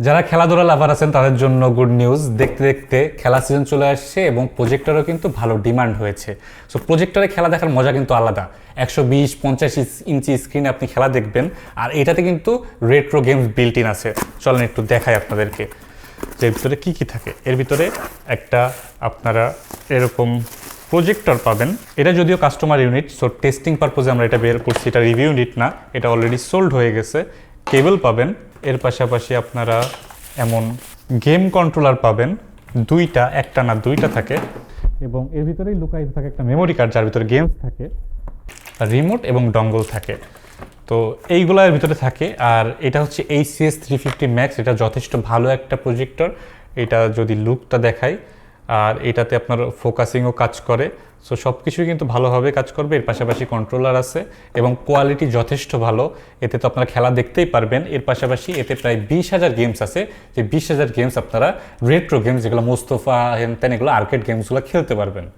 যারা খেলাধুলা লাভার আছেন তাদের জন্য গুড নিউজ। দেখতে দেখতে খেলা সিজন চলে আসছে এবং প্রজেক্টরও কিন্তু ভালো ডিমান্ড হয়েছে। সো প্রজেক্টরে খেলা দেখার মজা কিন্তু আলাদা। 120-50 ইঞ্চি স্ক্রিনে আপনি খেলা দেখবেন, আর এটাতে কিন্তু রেট্রো গেমস বিল্ট ইন আছে। চলেন একটু দেখাই আপনাদেরকে যে এর ভিতরে কী কী থাকে। এর ভিতরে একটা আপনারা এরকম প্রজেক্টর পাবেন। এটা যদিও কাস্টমার ইউনিট, সো টেস্টিং পারপোজে আমরা এটা বের করছি, এটা রিভিউ ইউনিট না, এটা অলরেডি সোল্ড হয়ে গেছে। কেবল পাবেন, এর পাশাপাশি আপনারা এমন গেম কন্ট্রোলার পাবেন দুইটা, একটা না দুইটা থাকে, এবং এর ভিতরেই লুকায়িত থাকে একটা মেমোরি কার্ড যার ভিতরে গেমস থাকে, রিমোট এবং ডঙ্গল থাকে। তো এইগুলোর ভিতরে থাকে। আর এটা হচ্ছে HCS 350 ম্যাক্স, এটা যথেষ্ট ভালো একটা প্রজেক্টর। এটা যদি লুকটা দেখাই, আর এটাতে আপনার ফোকাসিংও কাজ করে। সো সব কিছুই কিন্তু ভালোভাবে কাজ করবে। এর পাশাপাশি কন্ট্রোলার আছে এবং কোয়ালিটি যথেষ্ট ভালো। এতে তো আপনারা খেলা দেখতেই পারবেন। এর পাশাপাশি এতে প্রায় 20,000 গেমস আছে, যে 20,000 গেমস আপনারা রেট্রো গেমস যেগুলো মোস্তফা হেনতেন এগুলো আর্কেড গেমসগুলো খেলতে পারবেন।